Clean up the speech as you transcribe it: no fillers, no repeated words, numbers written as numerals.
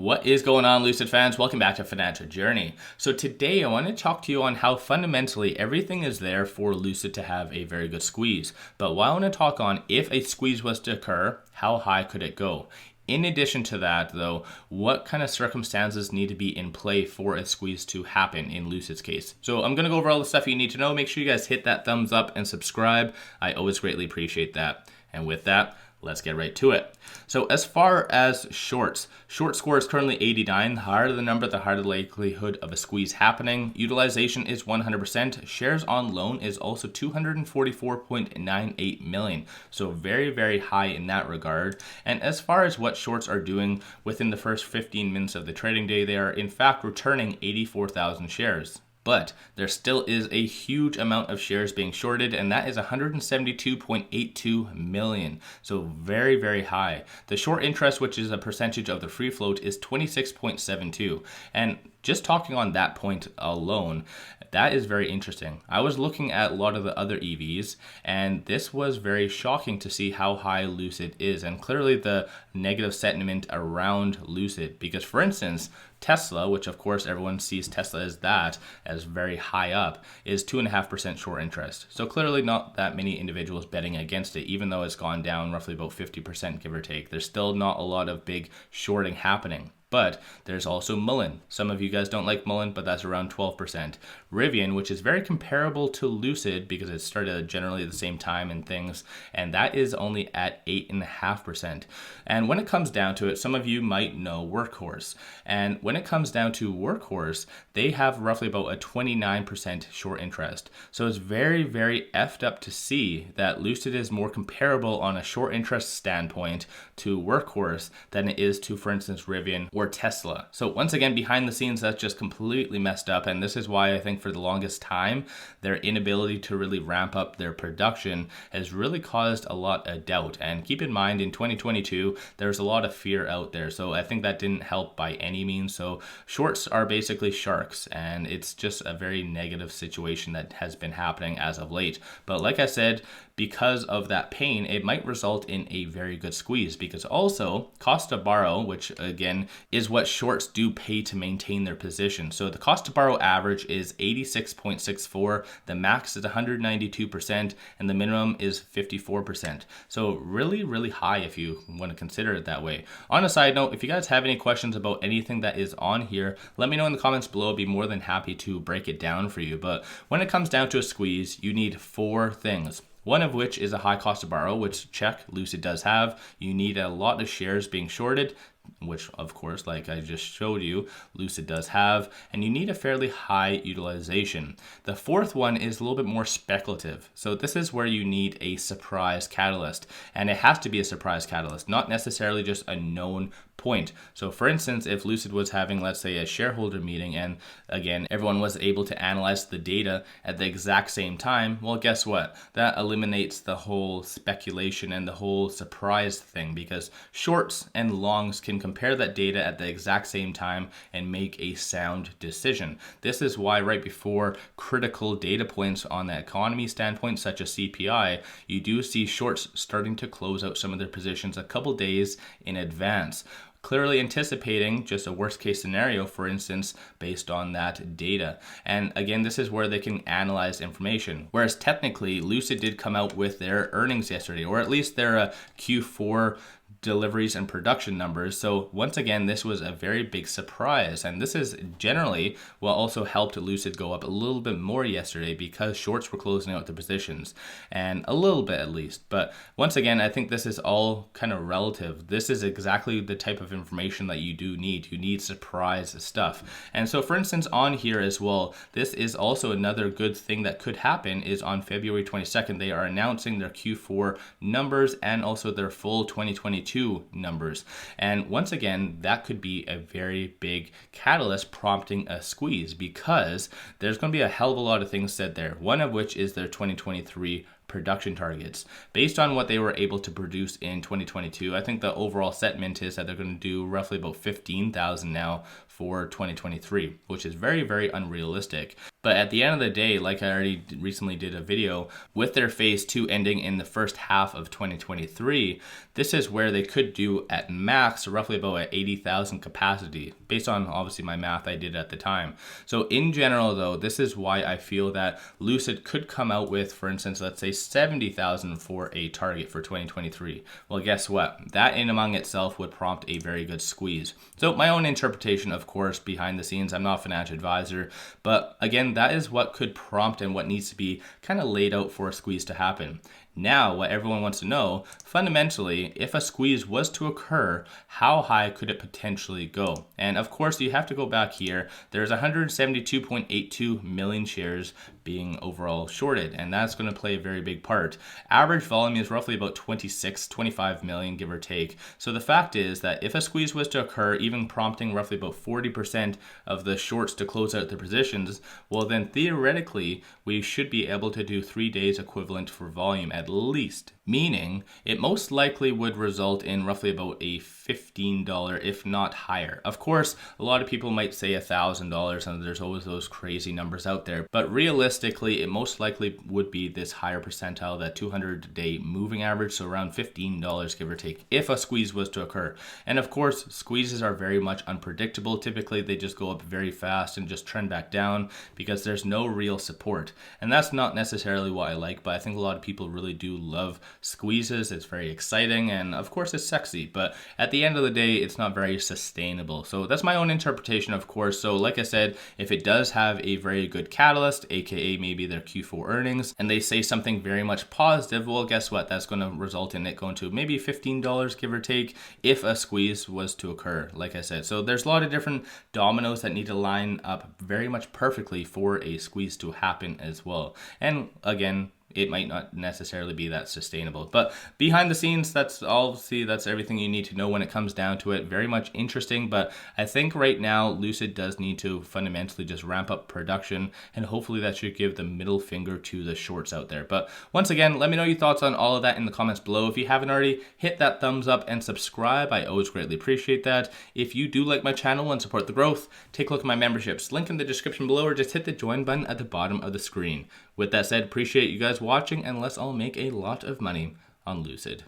What is going on, Lucid fans? Welcome back to Financial Journey. So today I want to talk to you on how fundamentally everything is there for Lucid to have a very good squeeze. But what I want to talk on, if a squeeze was to occur, how high could it go? In addition to that, though, what kind of circumstances need to be in play for a squeeze to happen in Lucid's case? So I'm going to go over all the stuff you need to know. Make sure you guys hit that thumbs up and subscribe. I always greatly appreciate that. And with that, let's get right to it. So as far as shorts, short score is currently 89. The higher the number, the higher the likelihood of a squeeze happening. Utilization is 100%. Shares on loan is also 244.98 million. So very, very high in that regard. And as far as what shorts are doing within the first 15 minutes of the trading day, they are in fact returning 84,000 shares. But there still is a huge amount of shares being shorted, and that is 172.82 million. So very, very high. The short interest, which is a percentage of the free float, is 26.72. And just talking on that point alone, that is very interesting. I was looking at a lot of the other EVs, and this was very shocking to see how high Lucid is, and clearly the negative sentiment around Lucid. Because, for instance, Tesla, which of course everyone sees Tesla as very high up, is 2.5% short interest. So clearly not that many individuals betting against it, even though it's gone down roughly about 50%, give or take. There's still not a lot of big shorting happening. But there's also Mullen. Some of you guys don't like Mullen, but that's around 12%. Rivian, which is very comparable to Lucid because it started at generally the same time and things, and that is only at 8.5%. And when it comes down to it, some of you might know Workhorse. And when it comes down to Workhorse, they have roughly about a 29% short interest. So it's very, very effed up to see that Lucid is more comparable on a short interest standpoint to Workhorse than it is to, for instance, Rivian or Tesla. So once again, behind the scenes, that's just completely messed up. And this is why I think for the longest time, their inability to really ramp up their production has really caused a lot of doubt. And keep in mind, in 2022, there's a lot of fear out there. So I think that didn't help by any means. So shorts are basically sharks, and it's just a very negative situation that has been happening as of late. But like I said, because of that pain, it might result in a very good squeeze, because also cost to borrow, which again is what shorts do pay to maintain their position. So the cost to borrow average is 86.64, the max is 192%, and the minimum is 54%. So really, really high if you want to consider it that way. On a side note, if you guys have any questions about anything that is on here, let me know in the comments below. I'd be more than happy to break it down for you. But when it comes down to a squeeze, you need 4 things. One of which is a high cost to borrow, which check, Lucid does have. You need a lot of shares being shorted, which of course, like I just showed you, Lucid does have, and you need a fairly high utilization. The fourth one is a little bit more speculative. So this is where you need a surprise catalyst, and it has to be a surprise catalyst, not necessarily just a known point. So for instance, if Lucid was having, let's say, a shareholder meeting, and again, everyone was able to analyze the data at the exact same time, well, guess what? That eliminates the whole speculation and the whole surprise thing, because shorts and longs can compare that data at the exact same time and make a sound decision. This is why right before critical data points on the economy standpoint, such as CPI, you do see shorts starting to close out some of their positions a couple days in advance, clearly anticipating just a worst case scenario, for instance, based on that data. And again, this is where they can analyze information. Whereas technically, Lucid did come out with their earnings yesterday, or at least their Q4 deliveries and production numbers. So once again, this was a very big surprise, and this is generally what also helped Lucid go up a little bit more yesterday, because shorts were closing out the positions, and a little bit at least. But once again, I think this is all kind of relative. This is exactly the type of information that you do need. You need surprise stuff. And so for instance, on here as well, this is also another good thing that could happen is on February 22nd, they are announcing their Q4 numbers and also their full 2022 numbers. And once again, that could be a very big catalyst prompting a squeeze, because there's going to be a hell of a lot of things said there. One of which is their 2023 production targets. Based on what they were able to produce in 2022, I think the overall sentiment is that they're going to do roughly about 15,000 now for 2023, which is very, very unrealistic. But at the end of the day, like I already recently did a video, with their phase 2 ending in the first half of 2023, this is where they could do at max roughly about an 80,000 capacity, based on obviously my math I did at the time. So in general though, this is why I feel that Lucid could come out with, for instance, let's say 70,000 for a target for 2023. Well, guess what? That in among itself would prompt a very good squeeze. So my own interpretation, of course, behind the scenes, I'm not a financial advisor, but again, that is what could prompt and what needs to be kind of laid out for a squeeze to happen. Now, what everyone wants to know, fundamentally, if a squeeze was to occur, how high could it potentially go? And of course, you have to go back here. There's 172.82 million shares being overall shorted, and that's going to play a very big part. Average volume is roughly about 25 million, give or take. So the fact is that if a squeeze was to occur, even prompting roughly about 40% of the shorts to close out their positions, well then theoretically, we should be able to do 3 days equivalent for volume at least, meaning it most likely would result in roughly about a $15, if not higher. Of course, a lot of people might say $1,000, and there's always those crazy numbers out there, but realistically, it most likely would be this higher percentile, that 200-day moving average, so around $15, give or take, if a squeeze was to occur. And of course, squeezes are very much unpredictable. Typically, they just go up very fast and just trend back down because there's no real support. And that's not necessarily what I like, but I think a lot of people really do love squeezes. It's very exciting, and of course it's sexy, but at the end of the day, it's not very sustainable. So that's my own interpretation, of course. So like I said, if it does have a very good catalyst, aka maybe their Q4 earnings, and they say something very much positive, well, guess what? That's going to result in it going to maybe $15, give or take, if a squeeze was to occur, like I said. So there's a lot of different dominoes that need to line up very much perfectly for a squeeze to happen as well. And again, it might not necessarily be that sustainable. But behind the scenes, that's everything you need to know when it comes down to it. Very much interesting, but I think right now Lucid does need to fundamentally just ramp up production, and hopefully that should give the middle finger to the shorts out there. But once again, let me know your thoughts on all of that in the comments below. If you haven't already, hit that thumbs up and subscribe. I always greatly appreciate that. If you do like my channel and support the growth, take a look at my memberships. Link in the description below, or just hit the join button at the bottom of the screen. With that said, appreciate you guys watching, and let's all make a lot of money on Lucid.